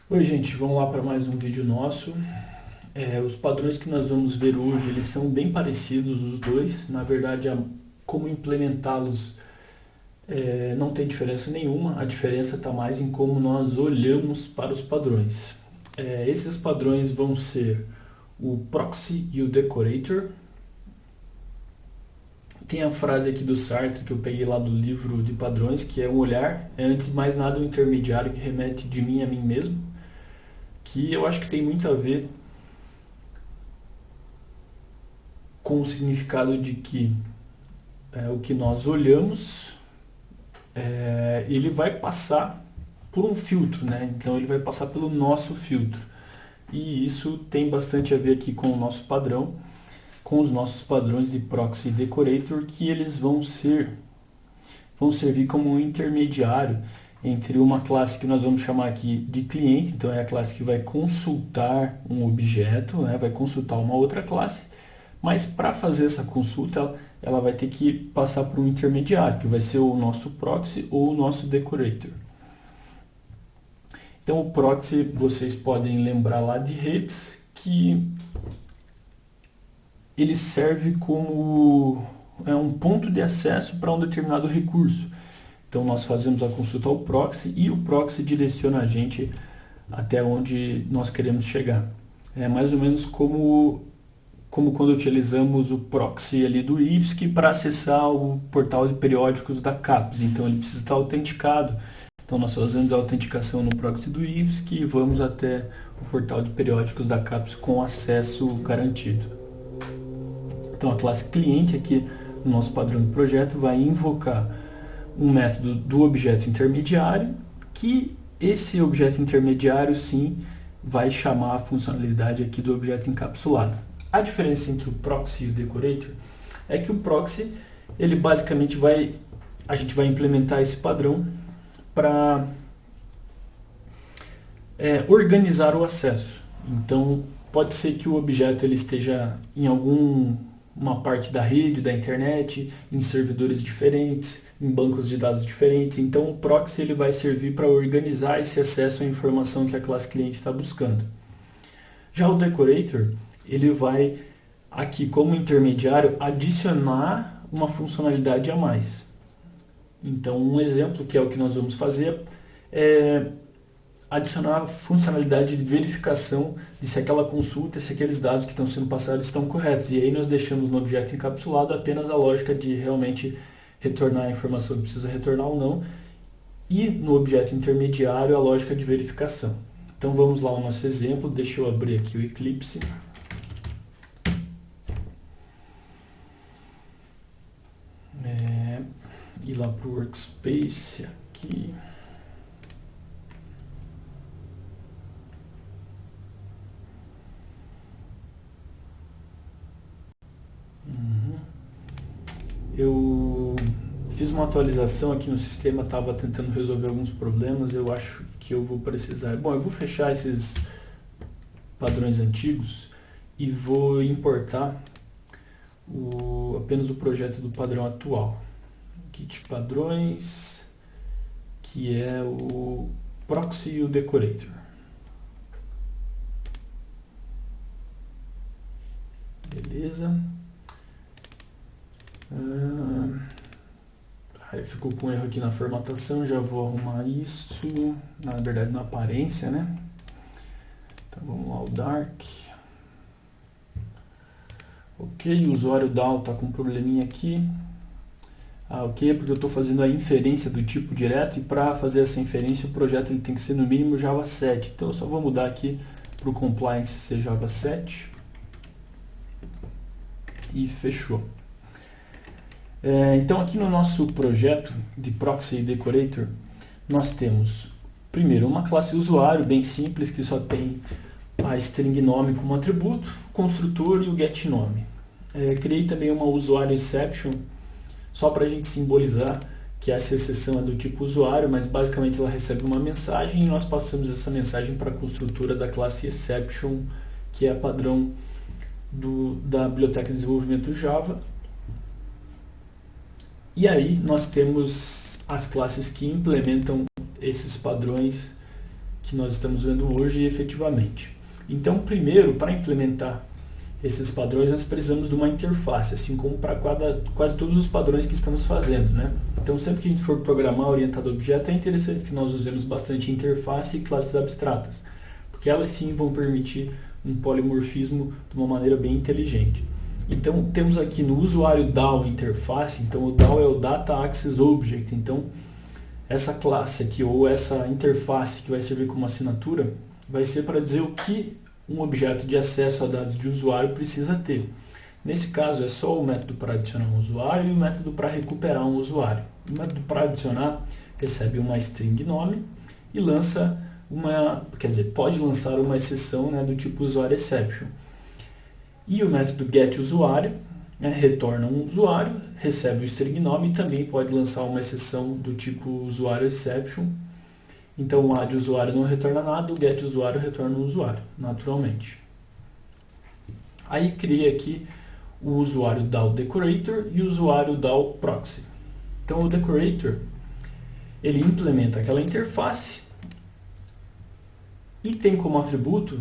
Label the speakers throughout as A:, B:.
A: Oi gente, vamos lá para mais um vídeo nosso. Os padrões que nós vamos ver hoje, eles são bem parecidos os dois. Na verdade, como implementá-los não tem diferença nenhuma. A diferença está mais em como nós olhamos para os padrões. Esses padrões vão ser o proxy e o decorator. Tem a frase aqui do Sartre que eu peguei lá do livro de padrões, que é um olhar, antes de mais nada um intermediário que remete de mim a mim mesmo, que eu acho que tem muito a ver com o significado de que o que nós olhamos, ele vai passar por um filtro, né? Então ele vai passar pelo nosso filtro. E isso tem bastante a ver aqui com o nosso padrão, com os nossos padrões de proxy e decorator, que eles vão servir como um intermediário entre uma classe que nós vamos chamar aqui de cliente, então é a classe que vai consultar um objeto, né? Vai consultar uma outra classe, mas para fazer essa consulta ela vai ter que passar por um intermediário, que vai ser o nosso proxy ou o nosso decorator. Então o proxy, vocês podem lembrar lá de redes, que ele serve como um ponto de acesso para um determinado recurso. Então nós fazemos a consulta ao proxy e o proxy direciona a gente até onde nós queremos chegar. É mais ou menos como quando utilizamos o proxy ali do IFSC para acessar o portal de periódicos da CAPES. Então ele precisa estar autenticado. Então nós fazemos a autenticação no proxy do IFSC e vamos até o portal de periódicos da CAPES com acesso garantido. Então a classe cliente aqui no nosso padrão de projeto vai invocar um método do objeto intermediário, que esse objeto intermediário sim vai chamar a funcionalidade aqui do objeto encapsulado. A diferença entre o proxy e o decorator é que o proxy, ele basicamente a gente vai implementar esse padrão para organizar o acesso. Então pode ser que o objeto ele esteja em uma parte da rede, da internet, em servidores diferentes, em bancos de dados diferentes. Então o proxy ele vai servir para organizar esse acesso à informação que a classe cliente está buscando. Já o decorator, ele vai aqui como intermediário adicionar uma funcionalidade a mais. Então um exemplo, que é o que nós vamos fazer, é adicionar a funcionalidade de verificação de se aquela consulta, se aqueles dados que estão sendo passados estão corretos. E aí nós deixamos no objeto encapsulado apenas a lógica de realmente retornar a informação que precisa retornar ou não, e no objeto intermediário a lógica de verificação. Então vamos lá ao nosso exemplo, deixa eu abrir aqui o Eclipse. Ir lá para o Workspace aqui. Eu fiz uma atualização aqui no sistema, estava tentando resolver alguns problemas, eu acho que eu vou precisar... Bom, eu vou fechar esses padrões antigos e vou importar apenas o projeto do padrão atual. Kit padrões, que é o proxy e o decorator. Beleza. Aí ficou com erro aqui na formatação, já vou arrumar isso, na verdade na aparência, né? Então vamos lá, o dark. Ok, o usuário DAO está com um probleminha aqui. Ok, porque eu estou fazendo a inferência do tipo direto, e para fazer essa inferência o projeto ele tem que ser no mínimo Java 7. Então eu só vou mudar aqui para o compliance ser Java 7. E fechou. Então aqui no nosso projeto de proxy e decorator, nós temos primeiro uma classe usuário bem simples, que só tem a string nome como atributo, o construtor e o getNome. Criei também uma usuário exception, só para a gente simbolizar que essa exceção é do tipo usuário, mas basicamente ela recebe uma mensagem e nós passamos essa mensagem para a construtora da classe exception, que é padrão da biblioteca de desenvolvimento Java. E aí nós temos as classes que implementam esses padrões, que nós estamos vendo hoje efetivamente. Então, primeiro, para implementar esses padrões, nós precisamos de uma interface, assim como para quase todos os padrões que estamos fazendo, né? Então, sempre que a gente for programar orientado a objeto, é interessante que nós usemos bastante interface e classes abstratas, porque elas sim vão permitir um polimorfismo de uma maneira bem inteligente. Então, temos aqui no usuário DAO interface, então o DAO é o Data Access Object, então essa classe aqui, ou essa interface que vai servir como assinatura, vai ser para dizer o que um objeto de acesso a dados de usuário precisa ter. Nesse caso, é só o método para adicionar um usuário e o método para recuperar um usuário. O método para adicionar recebe uma string nome e lança pode lançar uma exceção, né, do tipo usuário_exception. E o método getUsuário, né, retorna um usuário, recebe o string nome e também pode lançar uma exceção do tipo usuário_exception. Então o addUsuário não retorna nada, o getUsuário retorna um usuário, naturalmente. Aí criei aqui o usuário DAO Decorator e o usuário DAO Proxy. Então o Decorator, ele implementa aquela interface e tem como atributo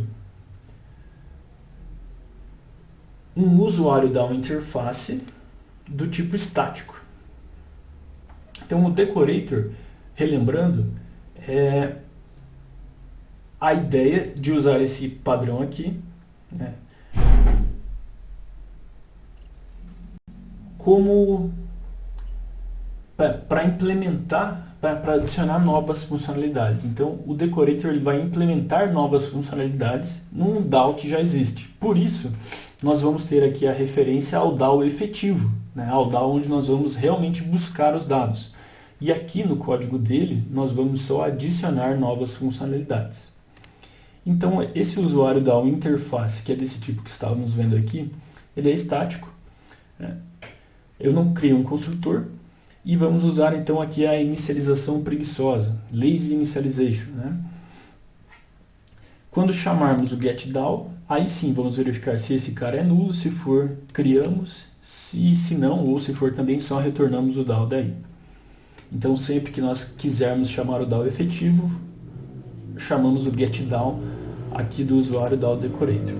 A: um usuário DAO interface do tipo estático. Então o Decorator, relembrando, é a ideia de usar esse padrão aqui, né, como para implementar, para adicionar novas funcionalidades. Então o Decorator ele vai implementar novas funcionalidades num DAO que já existe. Por isso, nós vamos ter aqui a referência ao DAO efetivo, né, ao DAO onde nós vamos realmente buscar os dados. E aqui no código dele, nós vamos só adicionar novas funcionalidades. Então, esse usuário DAO interface, que é desse tipo que estávamos vendo aqui, ele é estático, né? Eu não crio um construtor e vamos usar então aqui a inicialização preguiçosa, lazy initialization, né? Quando chamarmos o getDAO, aí sim vamos verificar se esse cara é nulo, se for, criamos, se não, ou se for também, só retornamos o DAO daí. Então, sempre que nós quisermos chamar o DAO efetivo, chamamos o getDAO aqui do usuário DAO Decorator.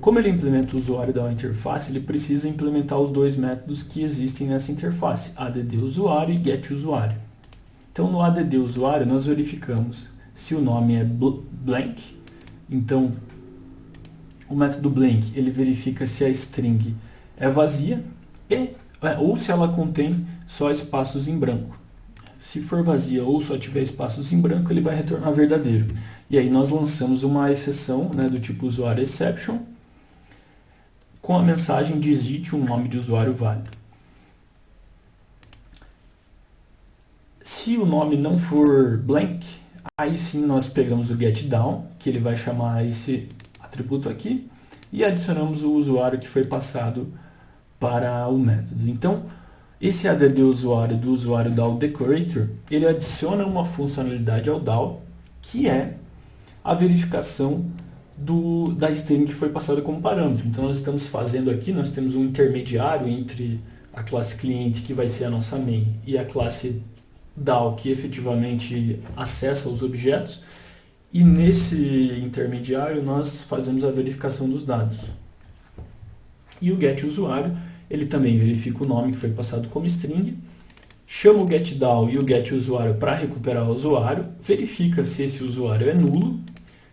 A: Como ele implementa o usuário DAO interface, ele precisa implementar os dois métodos que existem nessa interface, addUsuário e getUsuário. Então, no addUsuário, nós verificamos se o nome é blank. Então, o método blank ele verifica se a string é vazia ou se ela contém só espaços em branco. Se for vazia ou só tiver espaços em branco, ele vai retornar verdadeiro. E aí nós lançamos uma exceção, né, do tipo usuário_exception com a mensagem digite um nome de usuário válido. Se o nome não for blank, aí sim nós pegamos o getDAO, que ele vai chamar esse atributo aqui, e adicionamos o usuário que foi passado para o método. Então, esse addUsuário do usuário DAO Decorator, ele adiciona uma funcionalidade ao DAO, que é a verificação da string que foi passada como parâmetro. Então nós estamos fazendo aqui, nós temos um intermediário entre a classe cliente, que vai ser a nossa main, e a classe DAO, que efetivamente acessa os objetos, e nesse intermediário nós fazemos a verificação dos dados. E o getUsuário, ele também verifica o nome que foi passado como string, chama o getDAO e o getUsuário para recuperar o usuário, verifica se esse usuário é nulo.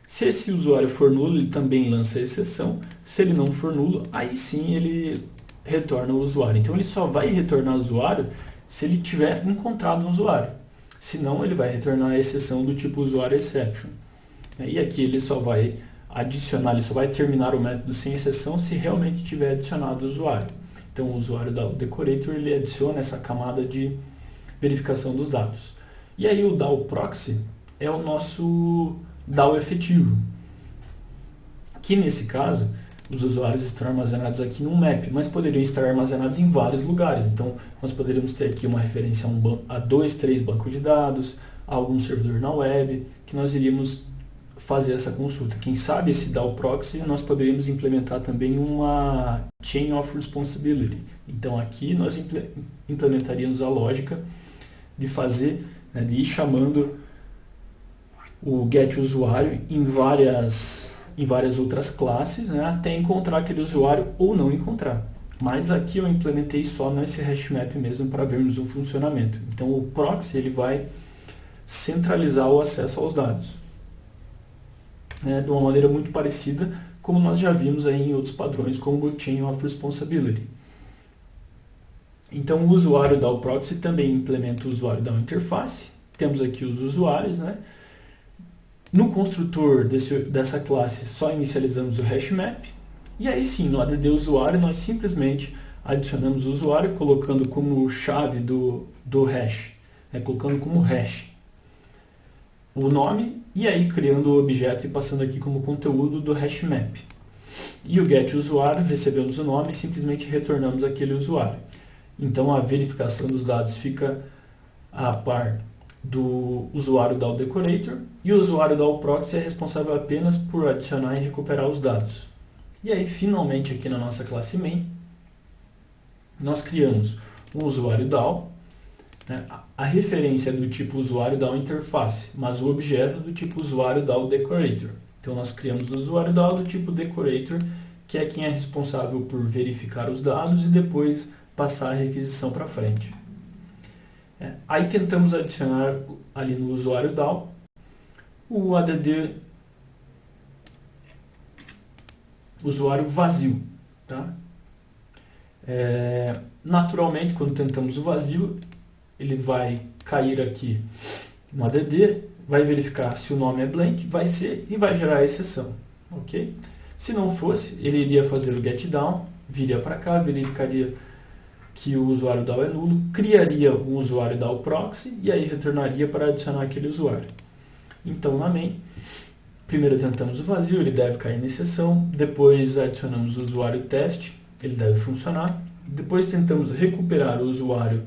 A: Se esse usuário for nulo, ele também lança a exceção. Se ele não for nulo, aí sim ele retorna o usuário. Então ele só vai retornar o usuário se ele tiver encontrado um usuário. Senão ele vai retornar a exceção do tipo usuário_exception. E aqui ele só vai adicionar, ele só vai terminar o método sem exceção se realmente tiver adicionado o usuário. Então o usuário da Decorator ele adiciona essa camada de verificação dos dados. E aí o DAO Proxy é o nosso DAO efetivo, que nesse caso os usuários estão armazenados aqui num map, mas poderiam estar armazenados em vários lugares. Então nós poderíamos ter aqui uma referência a 2, 3 bancos de dados, a algum servidor na web, que nós iríamos fazer essa consulta. Quem sabe esse DAO Proxy nós poderíamos implementar também uma Chain of Responsibility. Então aqui nós implementaríamos a lógica de fazer, né, de ir chamando o getUsuário em várias outras classes, né, até encontrar aquele usuário ou não encontrar. Mas aqui eu implementei só nesse hashmap mesmo para vermos o funcionamento. Então o proxy ele vai centralizar o acesso aos dados, né, de uma maneira muito parecida como nós já vimos aí em outros padrões, como o Chain of Responsibility. Então o usuário da proxy também implementa o usuário da interface. Temos aqui os usuários, né? No construtor dessa classe só inicializamos o hashmap. E aí sim, no add usuário nós simplesmente adicionamos o usuário colocando como chave do hash, né? Colocando como hash o nome e aí criando o objeto e passando aqui como conteúdo do hashmap. E o getUsuário, recebemos o nome e simplesmente retornamos aquele usuário. Então a verificação dos dados fica a par do usuário da decorator e o usuário da proxy é responsável apenas por adicionar e recuperar os dados. E aí finalmente aqui na nossa classe main nós criamos um usuário DAO, né? A referência é do tipo usuário DAO interface, mas o objeto é do tipo usuário DAO decorator. Então nós criamos o usuário DAO do tipo decorator, que é quem é responsável por verificar os dados e depois passar a requisição para frente. Aí tentamos adicionar ali no usuário DAO o add usuário vazio. Tá? Naturalmente, quando tentamos o vazio, ele vai cair aqui no add, vai verificar se o nome é blank, vai ser e vai gerar a exceção. Okay? Se não fosse, ele iria fazer o getDown, viria para cá, verificaria que o usuário DAO é nulo, criaria um usuário DAO proxy e aí retornaria para adicionar aquele usuário. Então na main, primeiro tentamos o vazio, ele deve cair na exceção, depois adicionamos o usuário teste, ele deve funcionar, depois tentamos recuperar o usuário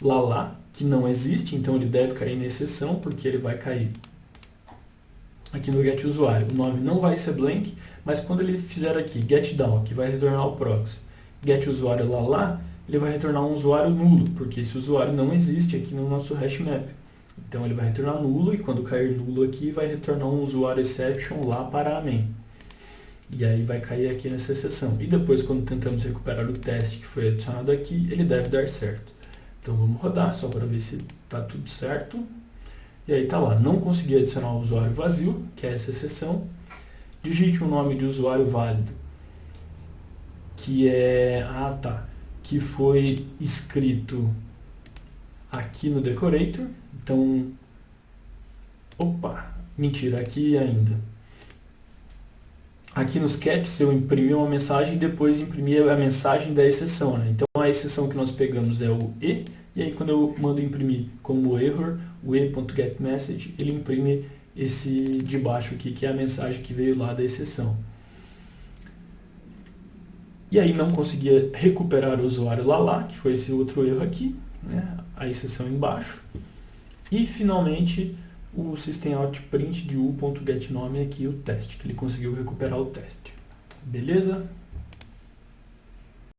A: lalá, que não existe, então ele deve cair na exceção, porque ele vai cair aqui no getUsuário. O nome não vai ser blank, mas quando ele fizer aqui getDown, que vai retornar o proxy, getUsuário lalá, ele vai retornar um usuário nulo, porque esse usuário não existe aqui no nosso hashmap. Então ele vai retornar nulo e quando cair nulo aqui vai retornar um usuário exception lá para a main. E aí vai cair aqui nessa exceção. E depois quando tentamos recuperar o teste que foi adicionado aqui, ele deve dar certo. Então vamos rodar só para ver se está tudo certo. E aí está lá, não consegui adicionar o usuário vazio, que é essa exceção. Digite um nome de usuário válido, que é... que foi escrito aqui no decorator. Então, mentira, aqui ainda. Aqui nos catches eu imprimi uma mensagem e depois imprimi a mensagem da exceção, né? Então a exceção que nós pegamos é o e aí quando eu mando imprimir como error, o e.getMessage, ele imprime esse de baixo aqui, que é a mensagem que veio lá da exceção. E aí não conseguia recuperar o usuário lalá, que foi esse outro erro aqui, né? A exceção embaixo. E finalmente o systemoutprint de u.getNome aqui, o teste, que ele conseguiu recuperar o teste. Beleza?